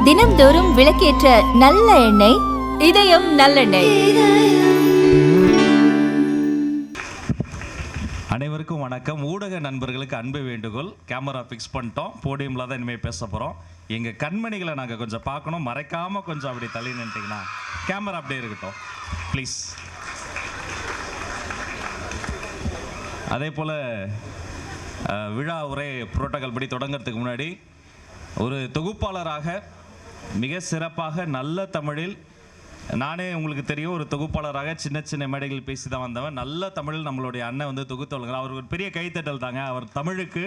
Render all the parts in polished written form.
தினம்தோறும் விளக்கேற்ற நல்ல எண்ணெய் இதயம் நல்லெண்ணெய். அனைவருக்கும் வணக்கம். ஊடக நண்பர்களுக்கு அன்பு வேண்டுகோள். கேமரா ஃபிக்ஸ் பண்ணிட்டோம். போடியமில் தான் இனிமேல் பேச போகிறோம். எங்கள் கண்மணிகளை நாங்கள் கொஞ்சம் பார்க்கணும். மறைக்காமல் கொஞ்சம் அப்படி தள்ளி நின்ட்டிங்கன்னா கேமரா அப்படியே இருக்கட்டும் ப்ளீஸ். அதே போல் விழா உரை புரோட்டோகால் படி தொடங்கிறதுக்கு முன்னாடி ஒரு தொகுப்பாளராக மிக சிறப்பாக நல்ல தமிழில், நானே உங்களுக்கு தெரியும் ஒரு தொகுப்பாளராக சின்ன சின்ன மேடைகள் பேசி தான் வந்தவன். நல்ல தமிழில் நம்மளுடைய அண்ணன் வந்து தொகுத்தவர்கள். அவருக்கு ஒரு பெரிய கைத்தட்டல் தாங்க. அவர் தமிழுக்கு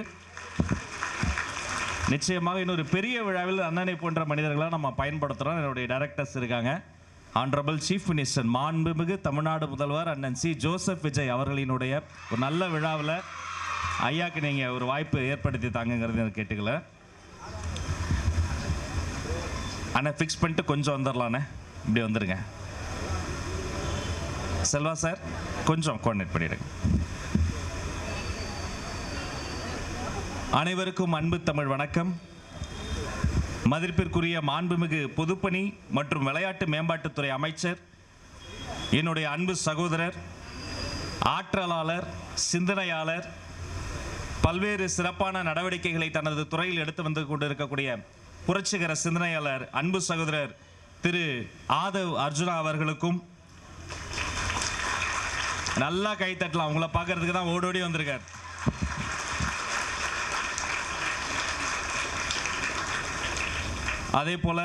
நிச்சயமாக இன்னொரு பெரிய விழாவில் அண்ணனை போன்ற மனிதர்களாக நம்ம பயன்படுத்துகிறோம். என்னுடைய டைரக்டர்ஸ் இருக்காங்க. ஆனரபிள் சீஃப் மினிஸ்டர், மாண்புமிகு தமிழ்நாடு முதல்வர் அண்ணன் சி ஜோசப் விஜய் அவர்களினுடைய ஒரு நல்ல விழாவில் ஐயாக்கு நீங்கள் ஒரு வாய்ப்பு ஏற்படுத்தி தாங்கிறது எனக்கு கேட்டுக்கல. அண்ணா ஃபிக்ஸ் பண்ணிட்டு கொஞ்சம் வந்துடலாண்ணே, இப்படி வந்துடுங்க. செல்வா சார் கொஞ்சம் கோஆர்டினேட் பண்ணிடுங்க. அனைவருக்கும் அன்பு தமிழ் வணக்கம். மதிப்பிற்குரிய மாண்புமிகு பொதுப்பணி மற்றும் விளையாட்டு மேம்பாட்டுத்துறை அமைச்சர், என்னுடைய அன்பு சகோதரர், ஆற்றலாளர், சிந்தனையாளர், பல்வேறு சிறப்பான நடவடிக்கைகளை தனது துறையில் எடுத்து வந்து கொண்டிருக்கக்கூடிய புரட்சிகர சிந்தனையாளர் அன்பு சகோதரர் திரு ஆதவ் அர்ஜுனா அவர்களுக்கும் நல்லா கை தட்டலாம். அவங்கள பார்க்கறதுக்கு தான் ஓடோடி வந்திருக்கார். அதே போல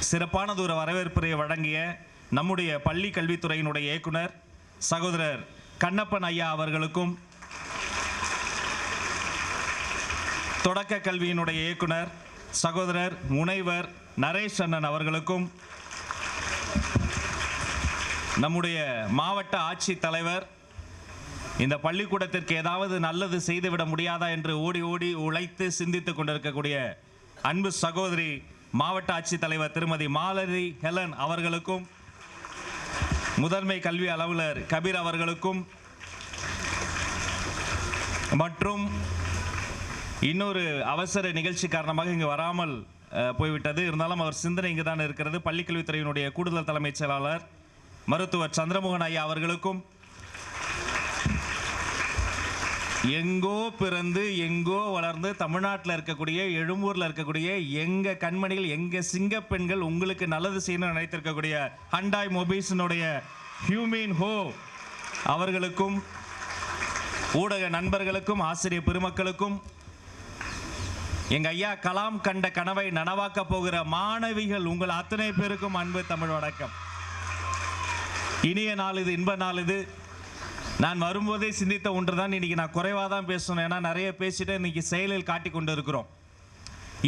சிறப்பானது ஒரு வரவேற்புரை வழங்கிய நம்முடைய பள்ளி கல்வித்துறையினுடைய இயக்குனர் சகோதரர் கண்ணப்பன் ஐயா அவர்களுக்கும், தொடக்க கல்வியினுடைய இயக்குனர் சகோதரர் முனைவர் நரேஷ் அண்ணன் அவர்களுக்கும், நம்முடைய மாவட்ட ஆட்சித் தலைவர், இந்த பள்ளிக்கூடத்திற்கு ஏதாவது நல்லது செய்துவிட முடியாதா என்று ஓடி ஓடி உழைத்து சிந்தித்துக் கொண்டிருக்கக்கூடிய அன்பு சகோதரி மாவட்ட ஆட்சித் தலைவர் திருமதி மாலதி ஹெலன் அவர்களுக்கும், முதன்மை கல்வி அலுவலர் கபீர் அவர்களுக்கும், மற்றும் இன்னொரு அவசர நிகழ்ச்சி காரணமாக இங்கு வராமல் போய்விட்டது. இருந்தாலும் அவர் சிந்தனை இங்கு தான் இருக்கிறது. பள்ளிக்கல்வித்துறையினுடைய கூடுதல் தலைமைச் செயலாளர் மருத்துவர் சந்திரமோகன் ஐயா அவர்களுக்கும், எங்கோ பிறந்து எங்கோ வளர்ந்து தமிழ்நாட்டில் இருக்கக்கூடிய எழும்பூரில் இருக்கக்கூடிய எங்கள் கண்மணிகள், எங்கள் சிங்க பெண்கள் உங்களுக்கு நல்லது செய்யணும்னு நினைத்திருக்கக்கூடிய ஹண்டாய் மொபைல்ஸினுடைய ஹியூமின் ஹோ அவர்களுக்கும், ஊடக நண்பர்களுக்கும், ஆசிரியர் பெருமக்களுக்கும், எங்க ஐயா கலாம் கண்ட கனவை நனவாக்க போகிற மாணவிகள் உங்கள் அத்தனை பேருக்கும் அன்பு தமிழ் வணக்கம். இனிய நாள் இது, இன்ப நாள் இது. நான் வரும்போதே சிந்தித்த ஒன்று தான். இன்னைக்கு நான் குறைவாக தான் பேசணும், ஏன்னா நிறைய பேசிட்டு இன்னைக்கு செயலில் காட்டி கொண்டு இருக்கிறோம்.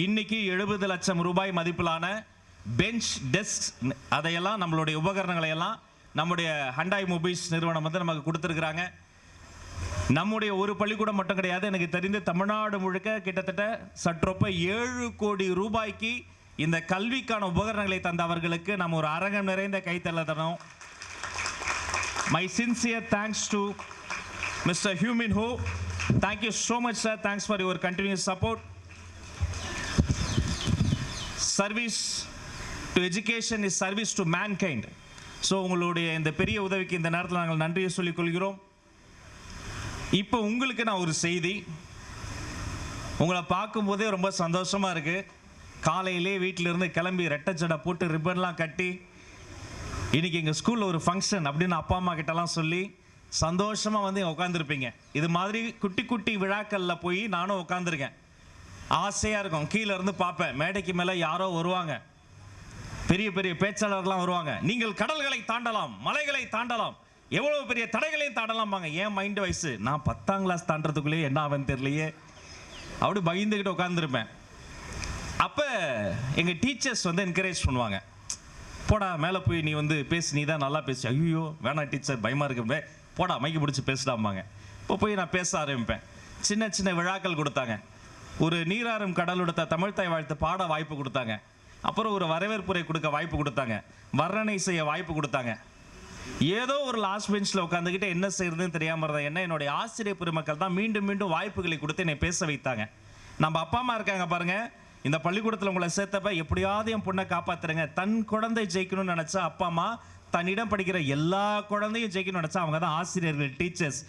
இன்னைக்கு 70 லட்சம் ரூபாய் மதிப்பிலான பெஞ்ச், டெஸ்க், அதையெல்லாம் நம்மளுடைய உபகரணங்களை எல்லாம் நம்முடைய ஹண்டாய் மொபைல்ஸ் நிறுவனம் வந்து நமக்கு கொடுத்துருக்குறாங்க. நம்முடைய ஒரு பள்ளிக்கூடம் மட்டும் கிடையாது, எனக்கு தெரிந்து தமிழ்நாடு முழுக்க கிட்டத்தட்ட சற்றொப்ப 7 கோடி ரூபாய்க்கு இந்த கல்விக்கான உபகரணங்களை தந்த அவர்களுக்கு நம்ம ஒரு அரங்கம் நிறைந்த கைத்தள்ள தரணும். My sincere thanks to mister ஹியூமின் ஹோ. Thank you so much sir. Thanks for your continuous support. Service to education is service to mankind. So உங்களுடைய இந்த பெரிய உதவிக்கு இந்த நேரத்தில் நாங்கள் நன்றியை சொல்லிக் கொள்கிறோம். இப்போ உங்களுக்கு நான் ஒரு செய்தி, உங்களை பார்க்கும்போதே ரொம்ப சந்தோஷமாக இருக்குது. காலையிலே வீட்டிலேருந்து கிளம்பி ரெட்டச்சடை போட்டு ரிப்பன்லாம் கட்டி இன்றைக்கி எங்கள் ஸ்கூலில் ஒரு ஃபங்க்ஷன் அப்படின்னு அப்பா அம்மா கிட்டலாம் சொல்லி சந்தோஷமாக வந்து உட்காந்துருப்பீங்க. இது மாதிரி குட்டி குட்டி விழாக்களில் போய் நானும் உட்காந்துருக்கேன். ஆசையாக இருக்கும். கீழே இருந்து பார்ப்பேன், மேடைக்கு மேலே யாரோ வருவாங்க, பெரிய பெரிய பேச்சாளர்கள்லாம் வருவாங்க. நீங்கள் கடல்களை தாண்டலாம், மலைகளை தாண்டலாம், எவ்வளோ பெரிய தடைகளையும் தாண்டலாம்பாங்க. ஏன் மைண்டு வயசு, நான் 10ஆம் கிளாஸ் தாண்டறதுக்குள்ளேயே என்ன ஆகுன்னு தெரியலையே, அப்படி பயந்துக்கிட்டு உட்காந்துருப்பேன். அப்போ எங்கள் டீச்சர்ஸ் வந்து என்கரேஜ் பண்ணுவாங்க, போடா மேலே போய் நீ வந்து பேசு, நீ தான் நல்லா பேசு. ஐயோ வேணாம் டீச்சர், பயமாக இருக்கு, போடா மைக்கு பிடிச்சி பேசலாம்பாங்க. இப்போ போய் நான் பேச ஆரம்பிப்பேன். சின்ன சின்ன விழாக்கள் கொடுத்தாங்க. ஒரு நீராறும் கடலுடுத்த தமிழ்த்தாய் வாழ்த்து பாட வாய்ப்பு கொடுத்தாங்க. அப்புறம் ஒரு வரவேற்புரை கொடுக்க வாய்ப்பு கொடுத்தாங்க. வர்ணனை செய்ய வாய்ப்பு கொடுத்தாங்க. ஏதோ ஒரு லாஸ்ட் பெஞ்சில் உட்காந்துக்கிட்டு என்ன செய்யறதுன்னு தெரியாமல் இருந்தேன். என்ன என்னுடைய ஆசிரியர் பெருமக்கள் தான் மீண்டும் மீண்டும் வாய்ப்புகளை கொடுத்து என்னை பேச வைத்தாங்க. நம்ம அப்பா அம்மா இருக்காங்க பாருங்க, இந்த பள்ளிக்கூடத்தில் உங்களை சேர்த்தப்ப எப்படியாவது என் பொண்ணை காப்பாத்துறங்க. தன் குழந்தை ஜெயிக்கணும்னு நினைச்சா அப்பா அம்மா தன்னிடம் படிக்கிற எல்லா குழந்தையும் ஜெயிக்கணும்னு நினைச்சா அவங்க தான் ஆசிரியர்கள், டீச்சர்ஸ்.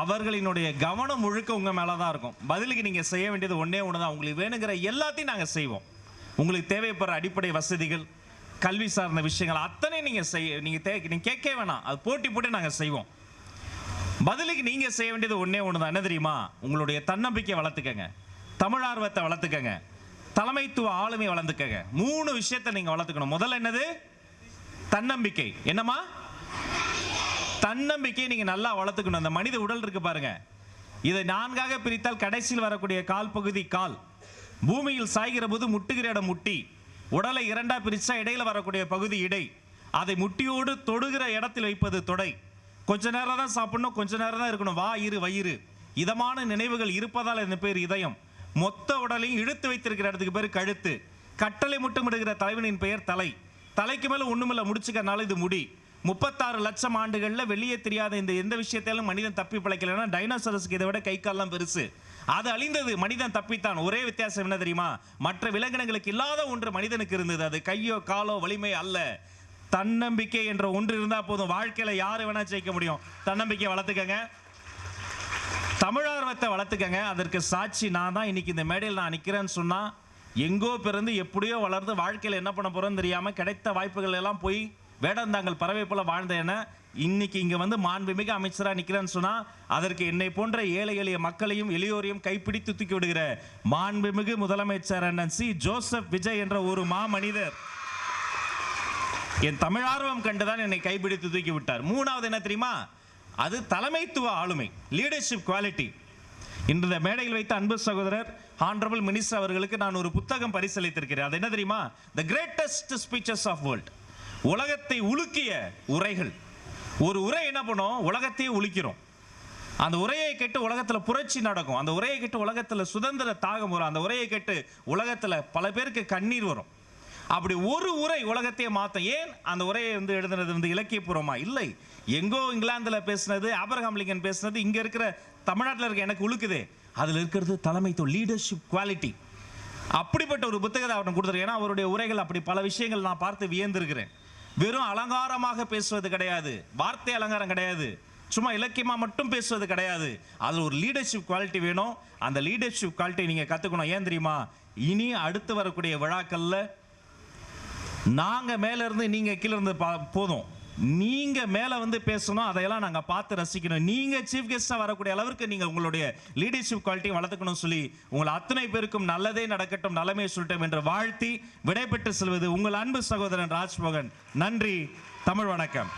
அவர்களினுடைய கவனம் முழுக்க உங்க மேலதான் இருக்கும். பதிலுக்கு நீங்க செய்ய வேண்டியது ஒண்ணே ஒண்ணுதான். உங்களுக்கு வேணுங்கிற எல்லாத்தையும் நாங்க செய்வோம். உங்களுக்கு தேவைப்படுற அடிப்படை வசதிகள், கல்வி சார்ந்த விஷயங்கள் அத்தனை நீங்க கேட்க வேணாம். அது போட்டி போட்டு நாங்க செய்வோம். பதிலுக்கு நீங்க செய்ய வேண்டியது ஒண்ணே ஒண்ணுதான். என்ன தெரியுமா? உங்களுடைய தன்னம்பிக்கை வளர்த்துக்கங்க, தமிழ் ஆர்வத்தை வளர்த்துக்கங்க, தலைமைத்துவ ஆளுமை வளர்த்துக்கங்க. 3 விஷயத்தை நீங்க வளர்த்துக்கணும். முதல்ல என்னது? தன்னம்பிக்கை. என்னமா? தன்னம்பிக்கை நீங்க நல்லா வளர்த்துக்கணும். அந்த மனித உடல் இருக்கு பாருங்க, இதை 4ஆக பிரித்தால் கடைசியில் வரக்கூடிய கால் பகுதி கால், பூமியில் சாய்கிற போது முட்டுகிற இடம் முட்டி, உடலை 2ஆ பிரிச்சா இடையில வரக்கூடிய பகுதி இடை, அதை முட்டியோடு தொடுகிற இடத்தில் வைப்பது தொடை. கொஞ்ச நேரம் தான் சாப்பிடணும், கொஞ்ச நேரம் தான் இருக்கணும். வயிறு இதமான நினைவுகள் இருப்பதால் என்ன பேர் இதயம். மொத்த உடலையும் இழுத்து வைத்திருக்கிற இடத்துக்கு பேர் கழுத்து. கட்டளை முட்டமிடுகிற தலைவனின் பெயர் தலை. தலைக்கு மேல ஒண்ணுமில்ல முடிச்சுக்கனால இது முடி. 36 லட்சம் ஆண்டுகள்ல வெளியே தெரியாத இந்த எந்த விஷயத்தாலும் மனிதன் தப்பி பிழைக்கலன்னா டைனோசரஸ்க்கு இதை விட கை கால்லாம் பெருசு. அது அழிந்தது, மனிதன் தப்பித்தான். ஒரே வித்தியாசம் என்ன தெரியுமா? மற்ற விலங்கினங்களுக்கு இல்லாத ஒன்று மனிதனுக்கு இருந்தது. அது கையோ காலோ வலிமை அல்ல, தன்னம்பிக்கை என்ற ஒன்று இருந்தா போதும். வாழ்க்கையில யாரு வேணா ஜெயிக்க முடியும். தன்னம்பிக்கை வளர்த்துக்கங்க, தமிழார்வத்தை வளர்த்துக்கங்க. அதற்கு சாட்சி நான் தான். இன்னைக்கு இந்த மேடையில் நான் நிக்கிறேன்னு சொன்னா எங்கோ பிறந்து எப்படியோ வளர்ந்து வாழ்க்கையில் என்ன பண்ண போறோம்னு தெரியாம கிடைத்த வாய்ப்புகள் எல்லாம் போய் வேடந்தாங்கள் பறவை போல வாழ்ந்த என்ன இன்னைக்கு இங்க வந்து மாண்புமிகு அமைச்சரா நிக்கிறேன்னு சொன்னா அதற்கு என்னை போன்ற ஏழை எளிய மக்களையும் எளியோரையும் கைப்பிடித்து தூக்கி விடுகிற மாண்புமிகு முதலமைச்சர் அண்ணன் சி ஜோசப் விஜய் என்ற ஒரு மாமனிதர் என் தமிழார்வம் கண்டுதான் என்னை கைப்பிடித்து தூக்கி விட்டார். 3வது என்ன தெரியுமா? அது தலைமைத்துவ ஆளுமை, லீடர்ஷிப் குவாலிட்டி. இன்று இந்த மேடையில் வைத்த அன்பு சகோதரர் ஹானரபிள் மினிஸ்டர் அவர்களுக்கு நான் ஒரு புத்தகம் பரிசளித்திருக்கிறேன். அது என்ன தெரியுமா? The greatest speeches of world. உலகத்தை உலுக்கிய உரைகள். ஒரு உரை என்ன பண்ணும்? உலகத்தையே உலுக்கிறோம். அந்த உரையை கேட்டு உலகத்தில் புரட்சி நடக்கும். அந்த உரையை கேட்டு உலகத்தில் சுதந்திர தாகம் வரும். அந்த உரையை கேட்டு உலகத்தில் பல பேருக்கு கண்ணீர் வரும். அப்படி ஒரு உரை உலகத்தையே மாற்றும். ஏன்? அந்த உரையை எழுதுனது இலக்கியபூர்வமா இல்லை, எங்கோ இங்கிலாந்தில் பேசினது, ஆபிரகாம் லிங்கன் பேசினது இங்க இருக்கிற தமிழ்நாட்டில் இருக்க எனக்கு உழுக்குது. அதில் இருக்கிறது தலைமைத்துவம், லீடர்ஷிப் குவாலிட்டி. அப்படிப்பட்ட ஒரு புத்தகத்தை அவருக்கு கொடுத்துருக்கேன். ஏன்னா அவருடைய உரைகள் அப்படி பல விஷயங்கள் நான் பார்த்து வியந்திருக்கிறேன். வெறும் அலங்காரமாக பேசுவது கிடையாது, வார்த்தை அலங்காரம் கிடையாது, சும்மா இலக்கியமா மட்டும் பேசுவது கிடையாது. அதில் ஒரு லீடர்ஷிப் குவாலிட்டி வேணும். அந்த லீடர்ஷிப் குவாலிட்டி நீங்க கத்துக்கணும். ஏன் தெரியுமா? இனி அடுத்து வரக்கூடிய விழாக்கள்ல நாங்க மேல இருந்து நீங்க கீழே இருந்து போதும், நீங்க மேல வந்து பேசணும், அதையெல்லாம் நாங்க பார்த்து ரசிக்கணும். நீங்க சீஃப் கெஸ்டா வரக்கூடிய அளவுக்கு நீங்க உங்களுடைய லீடர்ஷிப் குவாலிட்டியை வளர்த்துக்கணும் சொல்லி உங்கள் அத்தனை பேருக்கும் நல்லதே நடக்கட்டும், நலமே சொல்லட்டும் என்று வாழ்த்தி விடைபெற்று செல்வது உங்கள் அன்பு சகோதரன் ராஜ்மோகன். நன்றி. தமிழ் வணக்கம்.